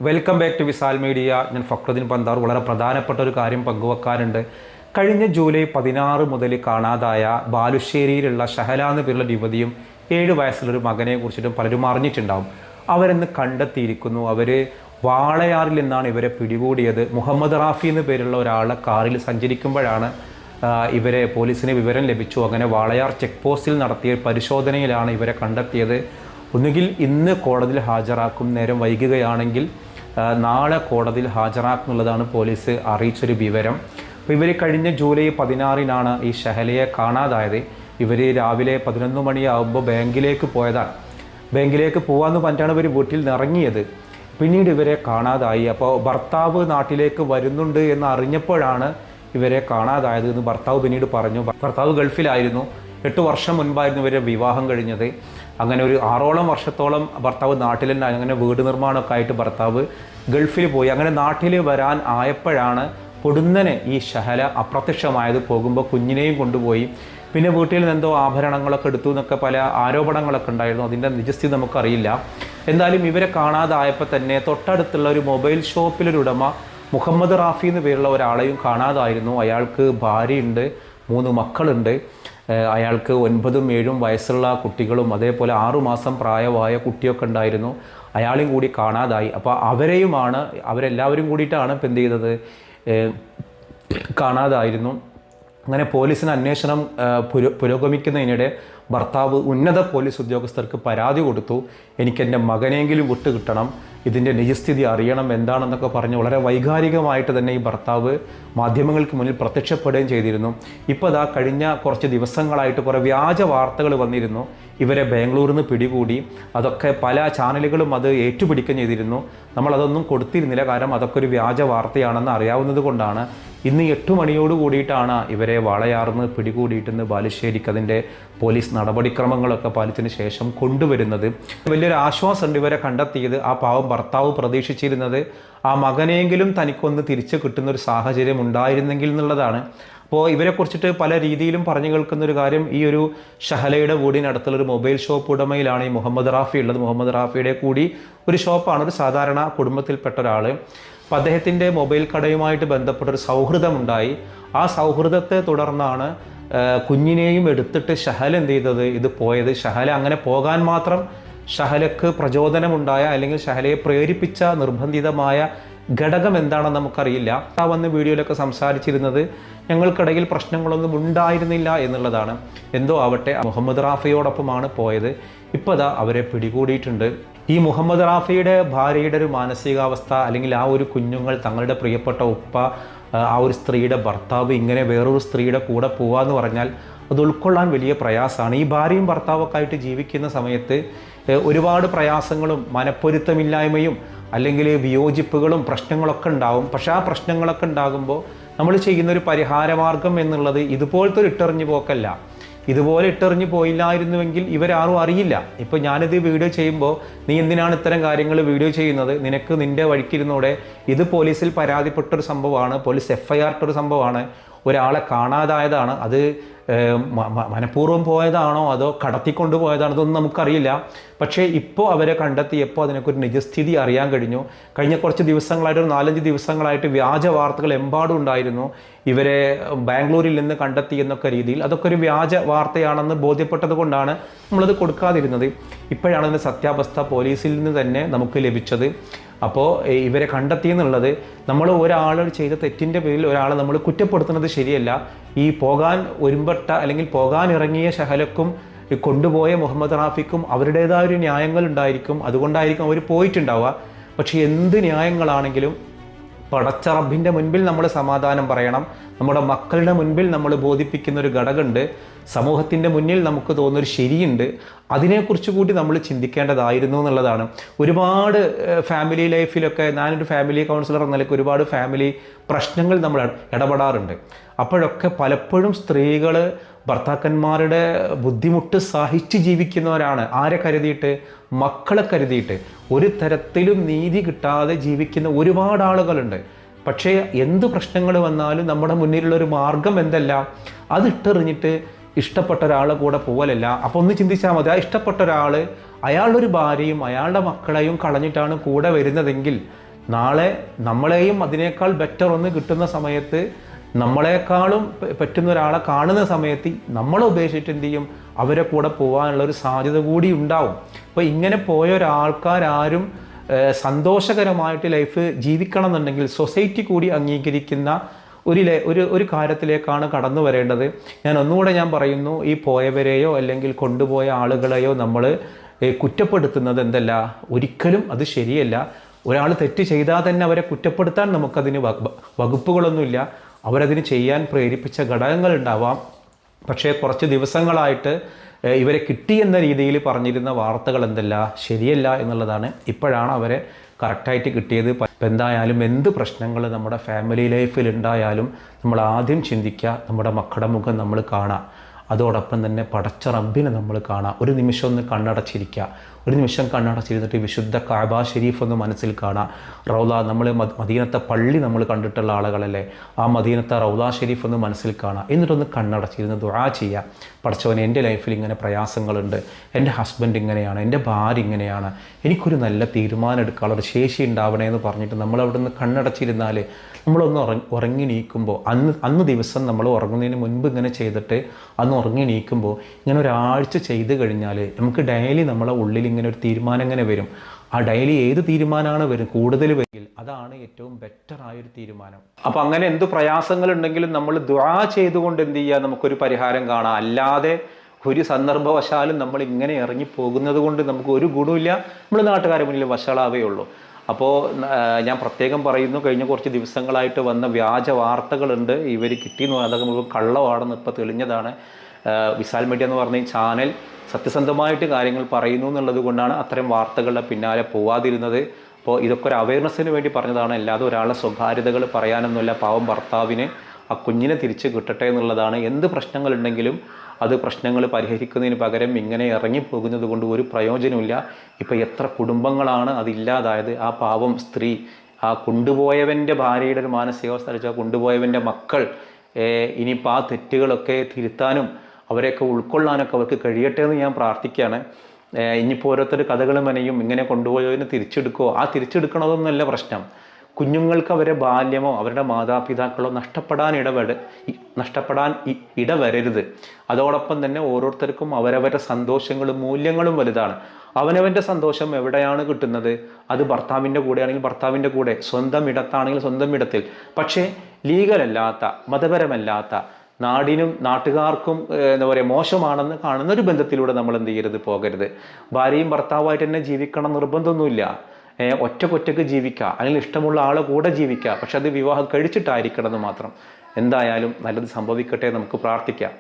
Welcome back to Visal media. ഞാൻ ഫക്രുദ്ദീൻ പന്താർ. വളരെ പ്രധാനപ്പെട്ട ഒരു കാര്യം പങ്കുവെക്കാനുണ്ട്. കഴിഞ്ഞ ജൂലൈ 16 മുതൽ കാണാതായ ബാലുശ്ശേരിയിലുള്ള ഷഹല എന്ന പേരുള്ള യുവതിയും 7 വയസ്സുള്ളൊരു മകനെ കുറിച്ചിട്ടും പലരും അറിഞ്ഞിട്ടുണ്ടാവും. അവരെന്ന് കണ്ടെത്തിയിരിക്കുന്നു. അവർ വാളയാറിൽ നിന്നാണ് ഇവരെ പിടികൂടിയത്. മുഹമ്മദ് റാഫി എന്ന പേരുള്ള ഒരാളെ കാറിൽ സഞ്ചരിക്കുമ്പോഴാണ് ഇവരെ പോലീസിന് വിവരം ലഭിച്ചു. അങ്ങനെ വാളയാർ ചെക്ക് പോസ്റ്റിൽ നടത്തിയ പരിശോധനയിലാണ് ഇവരെ കണ്ടെത്തിയത്. ഒന്നുകിൽ ഇന്ന് കോടതിയിൽ ഹാജരാക്കും, നേരം വൈകുകയാണെങ്കിൽ നാളെ കോടതിയിൽ ഹാജരാക്കുന്നുള്ളതാണ് പോലീസ് അറിയിച്ചൊരു വിവരം. അപ്പോൾ ഇവർ കഴിഞ്ഞ ജൂലൈ 16 ഈ ഷഹലയെ കാണാതായത്. ഇവർ രാവിലെ 11 മണിയാകുമ്പോൾ ബാങ്കിലേക്ക് പോയതാണ്. ബാങ്കിലേക്ക് പോകാമെന്ന് പറഞ്ഞിട്ടാണ് ഇവർ വീട്ടിൽ നിന്ന് ഇറങ്ങിയത്. പിന്നീട് ഇവരെ കാണാതായി. അപ്പോൾ ഭർത്താവ് നാട്ടിലേക്ക് വരുന്നുണ്ട് എന്ന് അറിഞ്ഞപ്പോഴാണ് ഇവരെ കാണാതായത് എന്ന് ഭർത്താവ് പിന്നീട് പറഞ്ഞു. ഭർത്താവ് ഗൾഫിലായിരുന്നു. 8 വർഷം മുൻപായിരുന്നു ഇവരെ വിവാഹം കഴിഞ്ഞത്. അങ്ങനെ ഒരു 6ഓളം വർഷത്തോളം ഭർത്താവ് നാട്ടിൽ തന്നെ. അങ്ങനെ വീട് നിർമ്മാണമൊക്കെ ആയിട്ട് ഭർത്താവ് ഗൾഫിൽ പോയി. അങ്ങനെ നാട്ടിൽ വരാൻ ആയപ്പോഴാണ് പൊടുന്നനെ ഈ ഷഹല അപ്രത്യക്ഷമായത്. പോകുമ്പോൾ കുഞ്ഞിനെയും കൊണ്ടുപോയി. പിന്നെ വീട്ടിൽ നിന്ന് എന്തോ ആഭരണങ്ങളൊക്കെ എടുത്തു എന്നൊക്കെ പല ആരോപണങ്ങളൊക്കെ ഉണ്ടായിരുന്നു. അതിൻ്റെ നിജസ്ഥിതി നമുക്കറിയില്ല. എന്തായാലും ഇവരെ കാണാതായപ്പോൾ തന്നെ തൊട്ടടുത്തുള്ള ഒരു മൊബൈൽ ഷോപ്പിലൊരു ഉടമ മുഹമ്മദ് റാഫി എന്ന് പേരുള്ള ഒരാളെയും കാണാതായിരുന്നു. അയാൾക്ക് ഭാര്യയുണ്ട്, 3 മക്കളുണ്ട്. അയാൾക്ക് 9ഉം 7ഉം വയസ്സുള്ള കുട്ടികളും അതേപോലെ 6 മാസം പ്രായമായ കുട്ടിയൊക്കെ ഉണ്ടായിരുന്നു. അയാളെയും കൂടി കാണാതായി. അപ്പോൾ അവരെല്ലാവരും കൂടിയിട്ടാണ് ഇപ്പം എന്ത് ചെയ്തത്, കാണാതായിരുന്നു. അങ്ങനെ പോലീസിന് അന്വേഷണം പുരോഗമിക്കുന്നതിനിടെ ഭർത്താവ് ഉന്നത പോലീസ് ഉദ്യോഗസ്ഥർക്ക് പരാതി കൊടുത്തു. എനിക്കെൻ്റെ മകനെങ്കിലും വിട്ടുകിട്ടണം, ഇതിൻ്റെ നിജസ്ഥിതി അറിയണം എന്താണെന്നൊക്കെ പറഞ്ഞ് വളരെ വൈകാരികമായിട്ട് തന്നെ ഈ ഭർത്താവ് മാധ്യമങ്ങൾക്ക് മുന്നിൽ പ്രത്യക്ഷപ്പെടുകയും ചെയ്തിരുന്നു. ഇപ്പോൾ കഴിഞ്ഞ കുറച്ച് ദിവസങ്ങളായിട്ട് കുറേ വ്യാജ വാർത്തകൾ വന്നിരുന്നു. ഇവരെ ബാംഗ്ലൂരിൽ നിന്ന് പിടികൂടി. അതൊക്കെ പല ചാനലുകളും അത് ഏറ്റുപിടിക്കുകയും ചെയ്തിരുന്നു. നമ്മളതൊന്നും കൊടുത്തിരുന്നില്ല, കാരണം അതൊക്കെ ഒരു വ്യാജ വാർത്തയാണെന്ന് അറിയാവുന്നത് കൊണ്ടാണ്. ഇന്ന് 8 മണിയോട് കൂടിയിട്ടാണ് ഇവരെ വാളയാർന്ന് പിടികൂടിയിട്ടെന്ന് ബാലുശ്ശേരിക്ക് അതിൻ്റെ പോലീസ് നടപടിക്രമങ്ങളൊക്കെ പാലിച്ചതിന് ശേഷം കൊണ്ടുവരുന്നത്. വലിയൊരു ആശ്വാസമുണ്ട് ഇവരെ കണ്ടെത്തിയത്. ആ പാവം ഭർത്താവ് പ്രതീക്ഷിച്ചിരുന്നത് ആ മകനെങ്കിലും തനിക്കൊന്ന് തിരിച്ചു കിട്ടുന്നൊരു സാഹചര്യം ഉണ്ടായിരുന്നെങ്കിൽ എന്നുള്ളതാണ്. അപ്പോൾ ഇവരെക്കുറിച്ചിട്ട് പല രീതിയിലും പറഞ്ഞു കേൾക്കുന്നൊരു കാര്യം, ഈ ഒരു ഷഹലയുടെ വീടിനടുത്തുള്ളൊരു മൊബൈൽ ഷോപ്പ് ഉടമയിലാണ് ഈ മുഹമ്മദ് റാഫി ഉള്ളത്. മുഹമ്മദ് റാഫിയുടെ കൂടി ഒരു ഷോപ്പാണ്, ഒരു സാധാരണ കുടുംബത്തിൽപ്പെട്ട ഒരാൾ. അപ്പോൾ അദ്ദേഹത്തിൻ്റെ മൊബൈൽ കടയുമായിട്ട് ബന്ധപ്പെട്ടൊരു സൗഹൃദമുണ്ടായി. ആ സൗഹൃദത്തെ തുടർന്നാണ് കുഞ്ഞിനെയും എടുത്തിട്ട് ഷഹല എന്ത് ചെയ്തത്, ഇത് പോയത്. ഷഹല അങ്ങനെ പോകാൻ മാത്രം ഷഹലക്ക് പ്രചോദനമുണ്ടായ അല്ലെങ്കിൽ ഷഹലയെ പ്രേരിപ്പിച്ച നിർബന്ധിതമായ ഘടകം എന്താണെന്ന് നമുക്കറിയില്ല. ആ വന്ന് വീഡിയോയിലൊക്കെ സംസാരിച്ചിരുന്നത് ഞങ്ങൾക്കിടയിൽ പ്രശ്നങ്ങളൊന്നും ഉണ്ടായിരുന്നില്ല എന്നുള്ളതാണ്. എന്തോ ആവട്ടെ, മുഹമ്മദ് റാഫിയോടൊപ്പമാണ് പോയത്. ഇപ്പോൾ അവരെ പിടികൂടിയിട്ടുണ്ട്. ഈ മുഹമ്മദ് റാഫിയുടെ ഭാര്യയുടെ ഒരു മാനസികാവസ്ഥ, അല്ലെങ്കിൽ ആ ഒരു കുഞ്ഞുങ്ങൾ, തങ്ങളുടെ പ്രിയപ്പെട്ട ഉപ്പ, ആ ഒരു സ്ത്രീയുടെ ഭർത്താവ് ഇങ്ങനെ വേറൊരു സ്ത്രീയുടെ കൂടെ പോവാന്ന് പറഞ്ഞാൽ അത് ഉൾക്കൊള്ളാൻ വലിയ പ്രയാസമാണ്. ഈ ഭാര്യയും ഭർത്താവൊക്കെ ആയിട്ട് ജീവിക്കുന്ന സമയത്ത് ഒരുപാട് പ്രയാസങ്ങളും മനപ്പൊരുത്തമില്ലായ്മയും അല്ലെങ്കിൽ വിയോജിപ്പുകളും പ്രശ്നങ്ങളൊക്കെ ഉണ്ടാവും. പക്ഷേ ആ പ്രശ്നങ്ങളൊക്കെ ഉണ്ടാകുമ്പോൾ നമ്മൾ ചെയ്യുന്നൊരു പരിഹാരമാർഗം എന്നുള്ളത് ഇതുപോലത്തെ ഒരു ഇട്ടെറിഞ്ഞു പോക്കല്ല. ഇതുപോലെ ഇട്ടെറിഞ്ഞു പോയില്ലായിരുന്നുവെങ്കിൽ ഇവരാരും അറിയില്ല. ഇപ്പോൾ ഞാനിത് വീഡിയോ ചെയ്യുമ്പോൾ നീ എന്തിനാണ് ഇത്തരം കാര്യങ്ങൾ വീഡിയോ ചെയ്യുന്നത്, നിനക്ക് നിൻ്റെ വഴിക്കിരുന്നൂടെ, ഇത് പോലീസിൽ പരാതിപ്പെട്ടൊരു സംഭവമാണ്, പോലീസ് FIR ഇട്ടൊരു സംഭവമാണ്, ഒരാളെ കാണാതായതാണ്. അത് മനഃപൂർവ്വം പോയതാണോ അതോ കടത്തിക്കൊണ്ട് പോയതാണോ അതൊന്നും നമുക്കറിയില്ല. പക്ഷേ ഇപ്പോൾ അവരെ കണ്ടെത്തിയപ്പോൾ അതിനൊരു നിജസ്ഥിതി അറിയാൻ കഴിഞ്ഞു. കഴിഞ്ഞ കുറച്ച് ദിവസങ്ങളായിട്ട്, ഒരു 4-5 ദിവസങ്ങളായിട്ട് വ്യാജ വാർത്തകൾ എമ്പാടും ഉണ്ടായിരുന്നു. ഇവരെ ബാംഗ്ലൂരിൽ നിന്ന് കണ്ടെത്തി എന്നൊക്കെ രീതിയിൽ. അതൊക്കെ ഒരു വ്യാജ വാർത്തയാണെന്ന് ബോധ്യപ്പെട്ടത് കൊണ്ടാണ് നമ്മളത് കൊടുക്കാതിരുന്നത്. ഇപ്പോഴാണ് അതിൻ്റെ സത്യാവസ്ഥ പോലീസിൽ നിന്ന് തന്നെ നമുക്ക് ലഭിച്ചത്. അപ്പോൾ ഇവരെ കണ്ടെത്തിയെന്നുള്ളത്, നമ്മൾ ഒരാൾ ചെയ്ത തെറ്റിൻ്റെ പേരിൽ ഒരാളെ നമ്മൾ കുറ്റപ്പെടുത്തുന്നത് ശരിയല്ല. ഈ പോകാൻ ഒരുമ്പെട്ട അല്ലെങ്കിൽ പോകാനിറങ്ങിയ ഷഹലക്കും കൊണ്ടുപോയ മുഹമ്മദ് റാഫിക്കും അവരുടേതായ ഒരു ന്യായങ്ങൾ ഉണ്ടായിരിക്കും. അതുകൊണ്ടായിരിക്കും അവർ പോയിട്ടുണ്ടാവുക. പക്ഷേ എന്ത് ന്യായങ്ങളാണെങ്കിലും പടച്ച റബ്ബിൻ്റെ മുൻപിൽ നമ്മൾ സമാധാനം പറയണം. നമ്മുടെ മക്കളുടെ മുൻപിൽ നമ്മൾ ബോധിപ്പിക്കുന്ന ഒരു ഘടകമുണ്ട്. സമൂഹത്തിൻ്റെ മുന്നിൽ നമുക്ക് തോന്നുന്നൊരു ശരിയുണ്ട്. അതിനെക്കുറിച്ച് കൂടി നമ്മൾ ചിന്തിക്കേണ്ടതായിരുന്നു എന്നുള്ളതാണ്. ഒരുപാട് ഫാമിലി ലൈഫിലൊക്കെ, ഞാനൊരു ഫാമിലി കൗൺസിലർ എന്ന നിലയ്ക്ക് ഒരുപാട് ഫാമിലി പ്രശ്നങ്ങൾ നമ്മൾ ഇടപെടാറുണ്ട്. അപ്പോഴൊക്കെ പലപ്പോഴും സ്ത്രീകൾ ഭർത്താക്കന്മാരുടെ ബുദ്ധിമുട്ട് സഹിച്ച് ജീവിക്കുന്നവരാണ്. ആരെ കരുതിയിട്ട്? മക്കളെ കരുതിയിട്ട്. ഒരു തരത്തിലും നീതി കിട്ടാതെ ജീവിക്കുന്ന ഒരുപാട് ആളുകളുണ്ട്. പക്ഷേ എന്ത് പ്രശ്നങ്ങൾ വന്നാലും നമ്മുടെ മുന്നിലുള്ളൊരു മാർഗം എന്തല്ല, അതിട്ടെറിഞ്ഞിട്ട് ഇഷ്ടപ്പെട്ട ഒരാളെ കൂടെ പോകലല്ല. അപ്പോൾ ഒന്ന് ചിന്തിച്ചാൽ മതി, ആ ഇഷ്ടപ്പെട്ട ഒരാൾ അയാളുടെ ഒരു ഭാര്യയും അയാളുടെ മക്കളെയും കളഞ്ഞിട്ടാണ് കൂടെ വരുന്നതെങ്കിൽ നാളെ നമ്മളെയും അതിനേക്കാൾ ബെറ്റർ ഒന്ന് കിട്ടുന്ന സമയത്ത് നമ്മളെക്കാളും പറ്റുന്ന ഒരാളെ കാണുന്ന സമയത്ത് നമ്മളെ ഉപേക്ഷിച്ചിട്ട് എന്ത് ചെയ്യും, അവരെ കൂടെ പോകാനുള്ള ഒരു സാധ്യത കൂടി ഉണ്ടാവും. അപ്പോൾ ഇങ്ങനെ പോയ ഒരാൾക്കാരും സന്തോഷകരമായിട്ട് ലൈഫ് ജീവിക്കണം എന്നുണ്ടെങ്കിൽ സൊസൈറ്റി കൂടി അംഗീകരിക്കുന്ന ഒരു കാര്യത്തിലേക്കാണ് കടന്നു വരേണ്ടത്. ഒന്നുകൂടെ പറയുന്നു, ഈ പോയവരെയോ അല്ലെങ്കിൽ കൊണ്ടുപോയ ആളുകളെയോ നമ്മൾ കുറ്റപ്പെടുത്തുന്നത് എന്തല്ല, ഒരിക്കലും അത് ശരിയല്ല. ഒരാൾ തെറ്റ് ചെയ്താൽ തന്നെ അവരെ കുറ്റപ്പെടുത്താൻ നമുക്കതിന് വകുപ്പുകളൊന്നുമില്ല. അവരതിന് ചെയ്യാൻ പ്രേരിപ്പിച്ച ഘടകങ്ങളുണ്ടാവാം. പക്ഷേ കുറച്ച് ദിവസങ്ങളായിട്ട് ഇവരെ കിട്ടിയെന്ന രീതിയിൽ പറഞ്ഞിരുന്ന വാർത്തകൾ എന്തല്ല, ശരിയല്ല എന്നുള്ളതാണ്. ഇപ്പോഴാണ് അവരെ കറക്റ്റായിട്ട് കിട്ടിയത്. എന്തായാലും എന്ത് പ്രശ്നങ്ങൾ നമ്മുടെ ഫാമിലി ലൈഫിൽ ഉണ്ടായാലും നമ്മൾ ആദ്യം ചിന്തിക്കുക, നമ്മുടെ മക്കളുടെ മുഖം നമ്മൾ കാണുക, അതോടൊപ്പം തന്നെ പടച്ച റബ്ബിനെ നമ്മൾ കാണുക. ഒരു നിമിഷം ഒന്ന് കണ്ണടച്ചിരിക്കുക, ഒരു നിമിഷം കണ്ണടച്ചിരുന്നിട്ട് വിശുദ്ധ കഅബ ഷരീഫ് ഒന്ന് മനസ്സിൽ കാണുക. റൗള, നമ്മൾ മദീനത്തെ പള്ളി നമ്മൾ കണ്ടിട്ടുള്ള ആളുകളല്ലേ, ആ മദീനത്തെ റൗള ഷരീഫ് ഒന്ന് മനസ്സിൽ കാണുക. എന്നിട്ടൊന്ന് കണ്ണടച്ചിരുന്ന് ദുആ ചെയ്യുക. പടച്ചവനെ, എൻ്റെ ലൈഫിൽ ഇങ്ങനെ പ്രയാസങ്ങളുണ്ട്, എൻ്റെ ഹസ്ബൻഡ് ഇങ്ങനെയാണ്, എൻ്റെ ഭാര്യ ഇങ്ങനെയാണ്, എനിക്കൊരു നല്ല തീരുമാനം എടുക്കാനുള്ള ശേഷി ഉണ്ടാവണേ എന്ന് പറഞ്ഞിട്ട് നമ്മൾ അവിടെ നിന്ന് കണ്ണടച്ചിരുന്നാൽ നമ്മളൊന്ന് ഉറങ്ങി നീക്കുമ്പോൾ അന്ന് ദിവസം നമ്മൾ ഉറങ്ങുന്നതിന് മുൻപ് ഇങ്ങനെ ചെയ്തിട്ട് അന്ന് ഉറങ്ങി നീക്കുമ്പോൾ ഇങ്ങനെ ഒരാഴ്ച ചെയ്ത് കഴിഞ്ഞാൽ നമുക്ക് ഡെയിലി നമ്മളെ ഉള്ളിൽ ഇങ്ങനെ ഒരു തീരുമാനം ഇങ്ങനെ വരും. ആ ഡെയിലി ഏത് തീരുമാനമാണ് വരും കൂടുതൽ വരികിൽ അതാണ് ഏറ്റവും ബെറ്റർ ആയൊരു തീരുമാനം. അപ്പം അങ്ങനെ എന്ത് പ്രയാസങ്ങളുണ്ടെങ്കിലും നമ്മൾ ദുആ ചെയ്തുകൊണ്ട് എന്ത് ചെയ്യുക, നമുക്കൊരു പരിഹാരം കാണാം. അല്ലാതെ ഒരു സന്ദർഭവശാലും നമ്മൾ ഇങ്ങനെ ഇറങ്ങി പോകുന്നത് കൊണ്ട് നമുക്ക് ഒരു ഗുണമില്ല, നമ്മൾ നാട്ടുകാരെ മുന്നിൽ വഷളാവേ ഉള്ളൂ. അപ്പോൾ ഞാൻ പ്രത്യേകം പറയുന്നു, കഴിഞ്ഞ കുറച്ച് ദിവസങ്ങളായിട്ട് വന്ന വ്യാജ വാർത്തകളുണ്ട്, ഇവർ കിട്ടിയെന്ന് പറഞ്ഞാൽ അതൊക്കെ മുഴുവൻ കള്ളമാണെന്ന് ഇപ്പോൾ തെളിഞ്ഞതാണ്. വിസാൽ മീഡിയ എന്ന് പറഞ്ഞ ഈ ചാനൽ സത്യസന്ധമായിട്ട് കാര്യങ്ങൾ പറയുന്നു എന്നുള്ളത് കൊണ്ടാണ് അത്തരം വാർത്തകളുടെ പിന്നാലെ പോവാതിരുന്നത്. അപ്പോൾ ഇതൊക്കെ ഒരു അവയർനെസ്സിന് വേണ്ടി പറഞ്ഞതാണ്, അല്ലാതെ ഒരാളുടെ സ്വകാര്യതകൾ പറയാനൊന്നുമില്ല. പാവം ഭർത്താവിന് ആ കുഞ്ഞിനെ തിരിച്ച് കിട്ടട്ടെ എന്നുള്ളതാണ്. എന്ത് പ്രശ്നങ്ങളുണ്ടെങ്കിലും അത് പ്രശ്നങ്ങൾ പരിഹരിക്കുന്നതിന് പകരം ഇങ്ങനെ ഇറങ്ങിപ്പോകുന്നത് കൊണ്ട് ഒരു പ്രയോജനമില്ല. ഇപ്പോൾ എത്ര കുടുംബങ്ങളാണ് അതില്ലാതായത്. ആ പാവം സ്ത്രീ, ആ കൊണ്ടുപോയവൻ്റെ ഭാര്യയുടെ ഒരു മാനസികാവസ്ഥ വെച്ചാൽ കൊണ്ടുപോയവൻ്റെ മക്കൾ ഇനിയിപ്പോൾ ആ തെറ്റുകളൊക്കെ തിരുത്താനും അവരെയൊക്കെ ഉൾക്കൊള്ളാനൊക്കെ അവർക്ക് കഴിയട്ടെ എന്ന് ഞാൻ പ്രാർത്ഥിക്കുകയാണ്. ഇനിയിപ്പോൾ ഓരോരുത്തർ കഥകളും മനയും ഇങ്ങനെ കൊണ്ടുപോയതിന് തിരിച്ചെടുക്കുമോ, ആ തിരിച്ചെടുക്കണതൊന്നുമല്ല പ്രശ്നം. കുഞ്ഞുങ്ങൾക്ക് അവരെ ബാല്യമോ അവരുടെ മാതാപിതാക്കളോ നഷ്ടപ്പെടാൻ ഇടവരരുത്. അതോടൊപ്പം തന്നെ ഓരോരുത്തർക്കും അവരവരുടെ സന്തോഷങ്ങളും മൂല്യങ്ങളും വലുതാണ്. അവനവൻ്റെ സന്തോഷം എവിടെയാണ് കിട്ടുന്നത്, അത് ഭർത്താവിൻ്റെ കൂടെ ആണെങ്കിൽ ഭർത്താവിൻ്റെ കൂടെ, സ്വന്തം ഇടത്താണെങ്കിൽ സ്വന്തം ഇടത്തിൽ. പക്ഷേ ലീഗലല്ലാത്ത, മതപരമല്ലാത്ത, നാടിനും നാട്ടുകാർക്കും എന്താ പറയുക മോശമാണെന്ന് കാണുന്ന ഒരു ബന്ധത്തിലൂടെ നമ്മൾ എന്ത് ചെയ്യരുത്, പോകരുത്. ഭാര്യയും ഭർത്താവുമായിട്ട് തന്നെ ജീവിക്കണം നിർബന്ധമൊന്നുമില്ല. ഒറ്റക്കൊറ്റക്ക് ജീവിക്കുക, അല്ലെങ്കിൽ ഇഷ്ടമുള്ള ആളെ കൂടെ ജീവിക്കുക, പക്ഷെ അത് വിവാഹം കഴിച്ചിട്ടായിരിക്കണം എന്ന് മാത്രം. എന്തായാലും നല്ലത് സംഭവിക്കട്ടെ, നമുക്ക് പ്രാർത്ഥിക്കാം.